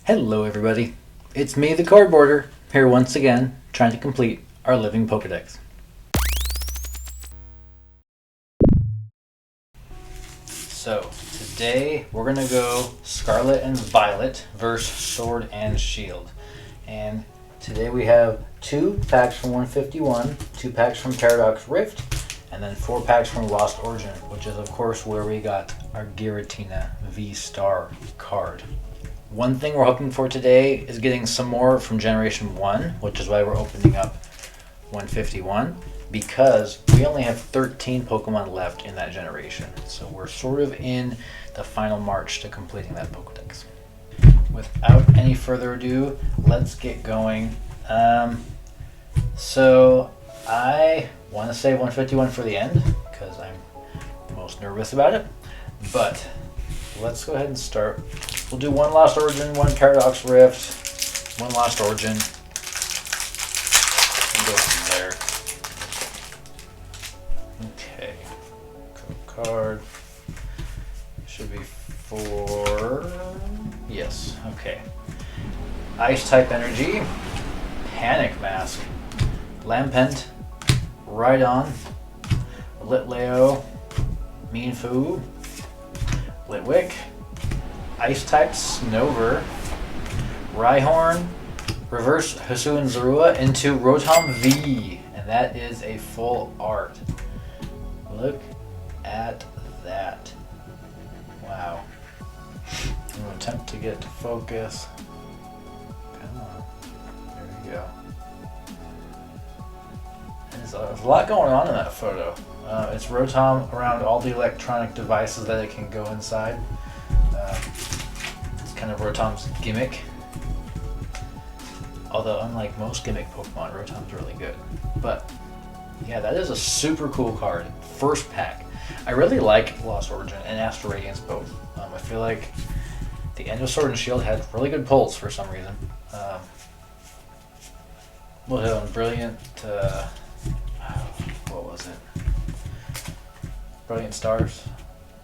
Hello everybody, it's me the cardboarder, here once again, trying to complete our living Pokedex. So, today we're going to go Scarlet and Violet versus Sword and Shield. And today we have 2 packs from 151, 2 packs from Paradox Rift, and then 4 packs from Lost Origin, which is of course where we got our Giratina V-Star card. One thing we're hoping for today is getting some more from Generation 1, which is why we're opening up 151, because we only have 13 Pokemon left in that generation. So we're sort of in the final march to completing that Pokedex. Without any further ado, let's get going. So I want to save 151 for the end, because I'm the most nervous about it. But let's go ahead and start. We'll do 1 Lost Origin, 1 Paradox Rift, 1 Lost Origin, and go from there. Okay, code card should be 4. Yes, okay. Ice type energy, Panic Mask, Lampent, Rhydon, Litleo, Meanfu, Litwick, Ice type Snover, Rhyhorn, reverse Hisuian Zorua into Rotom V, and that is a full art. Look at that. Wow. I'm going to attempt to get to focus. Come on. There we go. There's a lot going on in that photo. It's Rotom around all the electronic devices that it can go inside. It's kind of Rotom's gimmick. Although, unlike most gimmick Pokemon, Rotom's really good. But, yeah, that is a super cool card. First pack. I really like Lost Origin and Astral Radiance both. I feel like the end of Sword and Shield had really good pulls for some reason. We'll hit on Brilliant, what was it? Brilliant Stars.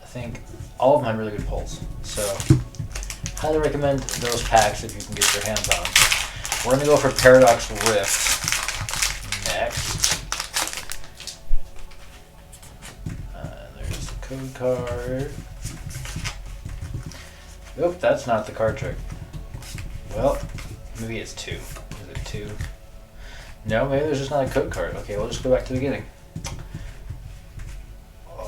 I think all of them had really good pulls. So, highly recommend those packs if you can get your hands on them. We're going to go for Paradox Rift next. There's the code card. Oop, that's not the card trick. Well, maybe it's 2. Is it 2? No, maybe there's just not a code card. Okay, we'll just go back to the beginning.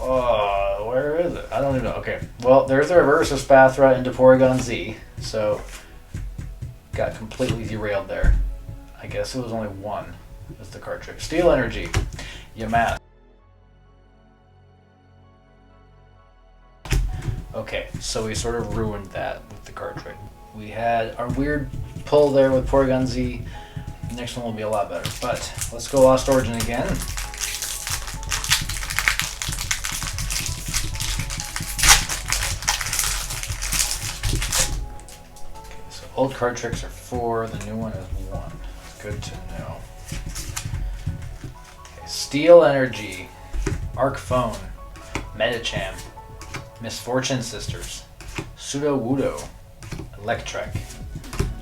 Oh, where is it? I don't even know. Okay, well, there's the reverse of Spathra into Porygon Z, so got completely derailed there. I guess it was only 1 as the card trick. Steel Energy, Yamask. Okay, so we sort of ruined that with the card trick. We had our weird pull there with Porygon Z. The next one will be a lot better, but let's go Lost Origin again. Okay, so old card tricks are 4, the new one is 1. Good to know. Okay, Steel Energy, Arc Phone, Medicham, Misfortune Sisters, Sudowoodo, Electrek,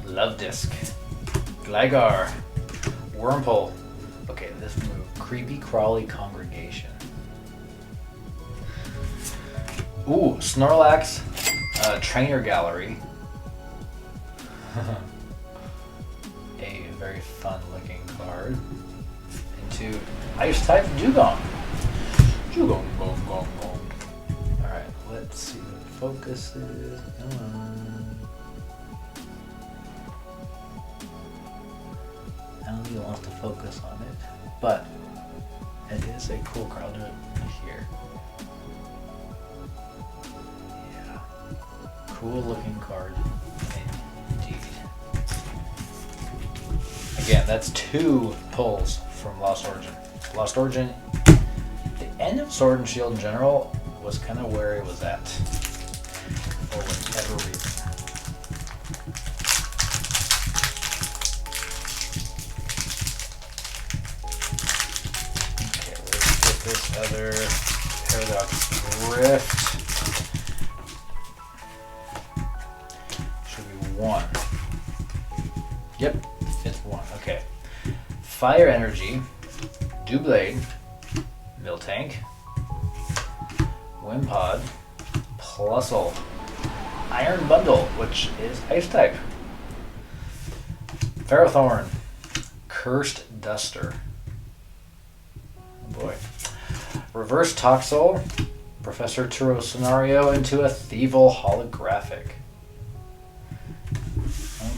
Love Disc, Gligar, Wurmple. Okay, this move, Creepy Crawly Congregation. Ooh, Snorlax, Trainer Gallery. A very fun looking card. Into Ice type Dugong. Dugong, gong, gong, gong. Alright, let's see what focus is. Come on. I don't think it wants to focus on it, but it is a cool card. I'll do it here. Yeah. Cool looking card indeed. Again, that's 2 pulls from Lost Origin. Lost Origin, the end of Sword and Shield in general was kind of where it was at, for whatever reason. This other Paradox Rift should be 1. Yep, fifth one. Okay. Fire Energy, Doublade, Miltank, Wimpod, Plusle, Iron Bundle, which is Ice type, Ferrothorn, Cursed Duster. Oh boy. Reverse Toxel, Professor Turo Scenario into a Thievel Holographic.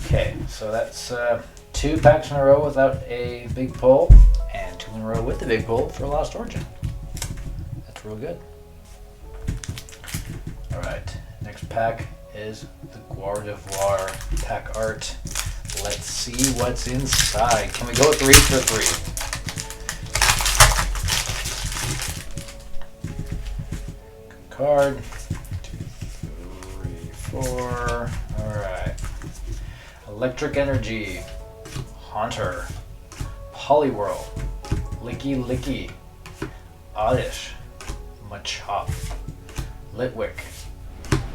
Okay, so that's 2 packs in a row without a big pull, and 2 in a row with the big pull for Lost Origin. That's real good. Alright, next pack is the Gardevoir pack art. Let's see what's inside. Can we go 3 for 3? Card. 2, 3, 4. Alright. Electric Energy. Haunter. Poliwhirl. Licky Licky. Oddish. Machop. Litwick.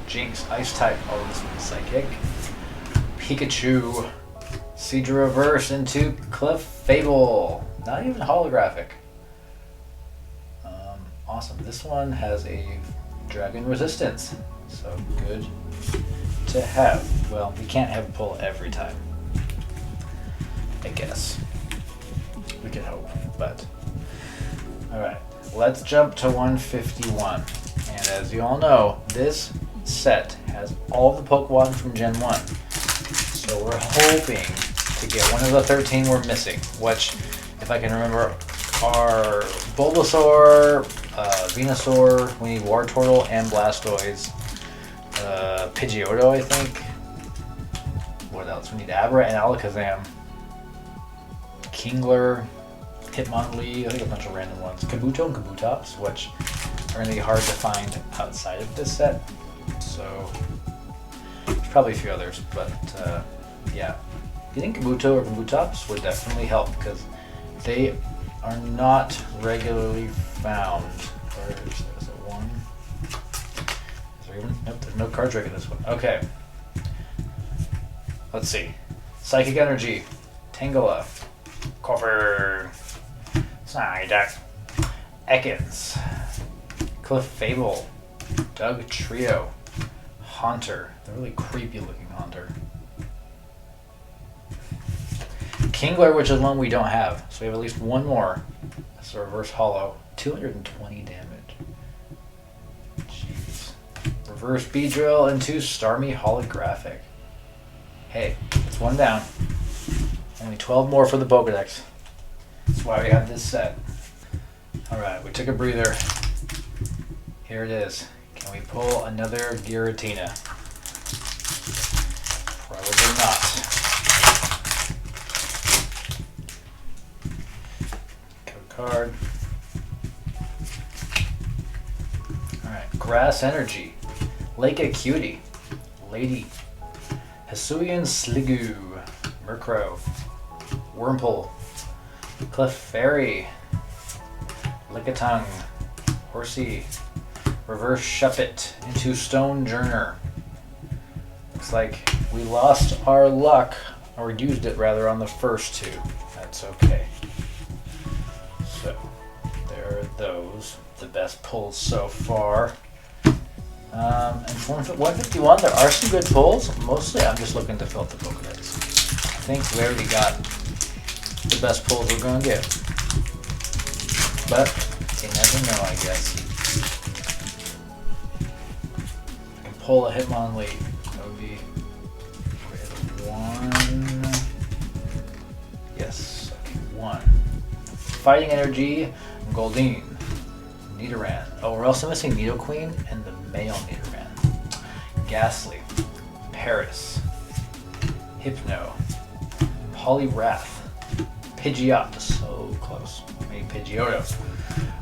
Jinx, Ice type. Oh, this one's Psychic. Pikachu. Seadra Reverse into Clefable. Not even holographic. Awesome. This one has a Dragon Resistance. So good to have. Well, we can't have a pull every time, I guess. We can hope, but... Alright, let's jump to 151. And as you all know, this set has all the Pokemon from Gen 1. So we're hoping to get one of the 13 we're missing, which, if I can remember, are Bulbasaur, Venusaur, we need Wartortle and Blastoise, Pidgeotto, I think. What else? We need Abra and Alakazam, Kingler, Hitmonlee, I think a bunch of random ones, Kabuto and Kabutops, which are going to be hard to find outside of this set. So there's probably a few others, but yeah. Getting Kabuto or Kabutops would definitely help because they are not regularly found. Where is it? One? Is there even? Nope, there's no card trick in this one. Okay. Let's see. Psychic Energy, Tangela, Coffer, Psyduck, Ekans, Clefable, Doug Trio, Haunter, the really creepy looking Haunter. Kingler, which is one we don't have, so we have at least one more. That's a reverse holo. 220 damage. Jeez. Reverse Beedrill into Starmie Holographic. Hey, it's one down. Only 12 more for the Pokedex. That's why we have this set. Alright, we took a breather. Here it is. Can we pull another Giratina? Probably not. Card. Alright, Grass Energy, Lake Acuity, Lady, Hisuian Sliggoo, Murkrow, Wurmple, Clefairy, Lickitung, Horsey, Reverse Shuppet into Stonejourner. Looks like we lost our luck, or used it rather, on the first two. That's okay. So, there are those. The best pulls so far. And for 151, there are some good pulls. Mostly, I'm just looking to fill up the Pokedex. I think we already got the best pulls we're going to get. But, you never know, I guess. I can pull a Hitmonlee. That would be one. Yes, okay, one. Fighting Energy, Goldeen, Nidoran. Oh, we're also missing Nidoqueen and the male Nidoran. Ghastly, Paris, Hypno, Poliwrath, Pidgeot, so close, maybe Pidgeotto,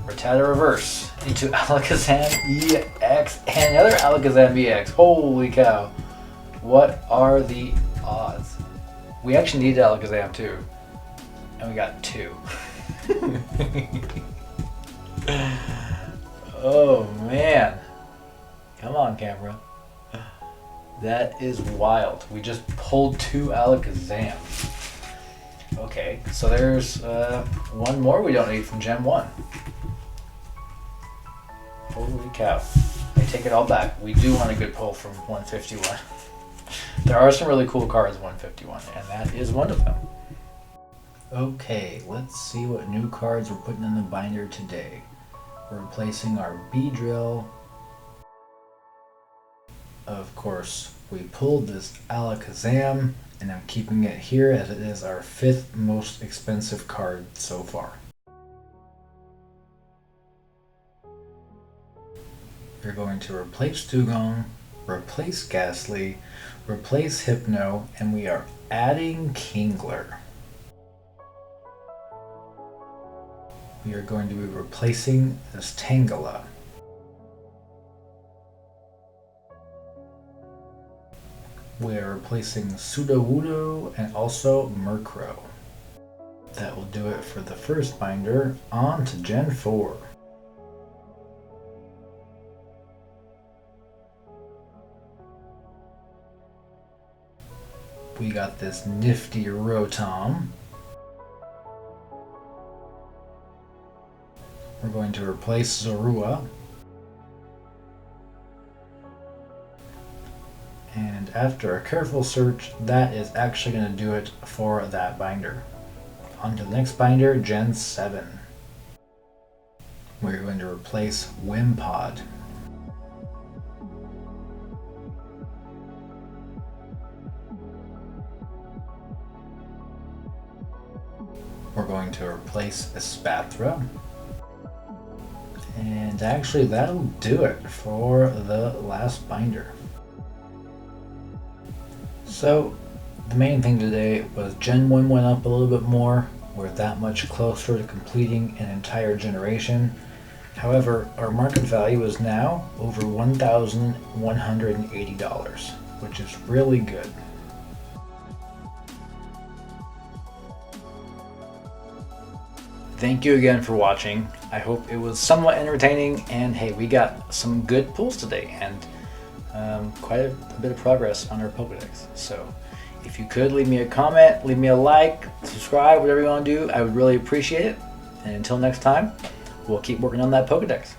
Rattata Reverse into Alakazam EX and another Alakazam EX. Holy cow! What are the odds? We actually needed Alakazam too, and we got two. Oh man, come on camera, that is wild. We just pulled two Alakazam. Okay, so there's one more we don't need from Gen 1. Holy cow. I take it all back. We do want a good pull from 151. There are some really cool cards 151, and that is one of them. Okay, let's see what new cards we're putting in the binder today. We're replacing our B-Drill. Of course, we pulled this Alakazam, and I'm keeping it here as it is our 5th most expensive card so far. We're going to replace Dugong, replace Ghastly, replace Hypno, and we are adding Kingler. We are going to be replacing this Tangela. We are replacing Sudowoodo and also Murkrow. That will do it for the first binder. On to Gen 4. We got this nifty Rotom. We're going to replace Zorua. And after a careful search, that is actually going to do it for that binder. On to the next binder, Gen 7. We're going to replace Wimpod. We're going to replace Espathra. And actually that'll do it for the last binder. So the main thing today was Gen 1 went up a little bit more. We're that much closer to completing an entire generation. However, our market value is now over $1,180, which is really good. Thank you again for watching. I hope it was somewhat entertaining, and hey, we got some good pulls today and quite a bit of progress on our Pokedex. So if you could leave me a comment, leave me a like, subscribe, whatever you want to do, I would really appreciate it. And until next time, we'll keep working on that Pokedex.